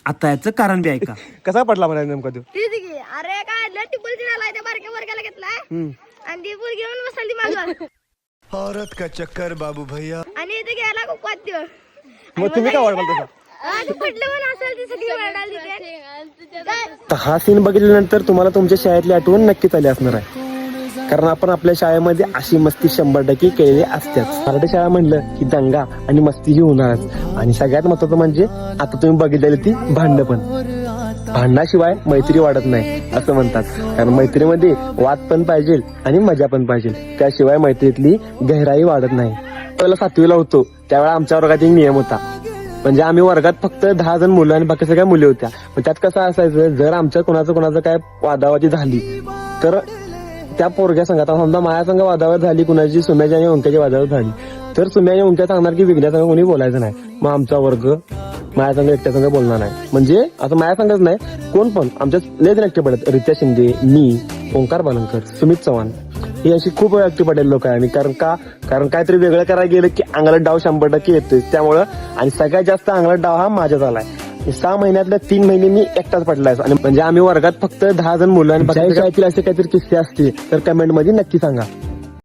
आता याचं कारण बी ऐका. कसा पडला मला नेमका तो? अरे काय टिपल आलाय त्या बारक्या वर्गाला घेतलाय आणि ती पोरगी घेऊन बसली मागं औरत का चक्कर बाबू भैया. आणि इथे घ्यायला खूप वाद्य. मग तुम्ही काय वाढवाल तसा? पडलं पण असेल ती सगळी वरडाली तर हा सीन बघितल्यानंतर तुम्हाला तुमच्या शाळेतली आठवण नक्कीच आली असणार आहे. कारण आपण आपल्या शाळेमध्ये अशी मस्ती 100% केलेली असतेच. मराठी शाळा म्हणलं की दंगा आणि मस्ती ही होणारच. आणि सगळ्यात महत्वाचं म्हणजे आता तुम्ही बघितलेली ती भांडणं पण. भांडणाशिवाय मैत्री वाढत नाही असं म्हणतात. कारण मैत्रीमध्ये वाद पण पाहिजे आणि मजा पण पाहिजे. त्याशिवाय मैत्रीतली गहराई वाढत नाही. पहिला 7वीला होतो त्यावेळेला आमच्या वर्गात एक नियम होता. म्हणजे आम्ही वर्गात फक्त 10 जण मुलं आणि बाकी सगळ्या मुली होत्या. पण त्यात कसं असायचं, जर आमच्या कोणाचं काय वादावादी झाली तर त्या पोरग्या संघात समजा माझ्या संघ वादावाद झाली, कुणाची सुम्याची आणि ओंक्याची वादावाद झाली तर सुम्या आणि ओंक्या सांगणार की विघ्या संघ कोणी बोलायचं नाही. मग आमचा वर्ग माझ्या संघ एकट्या संघ बोलणार नाही. म्हणजे आता माझ्या संघच नाही कोण पण आमच्या लय जण एकटे पडत. रित्या शिंदे, मी, ओंकार बालनकर, सुमित चव्हाण ही अशी खूप एकटी पडेल लोक आहे. आणि कारण काहीतरी वेगळं करायला गेलं की अंगलट डाव 100% येतोय. त्यामुळं आणि सगळ्यात जास्त अंगलट डाव हा माझ्याच आलाय. 6 महिन्यातल्या 3 महिने मी एकटाच पडलाय. आणि म्हणजे आम्ही वर्गात फक्त 10 जण मुलं आणि शाळेतील असे काहीतरी किस्से असतील तर कमेंट मध्ये नक्की सांगा.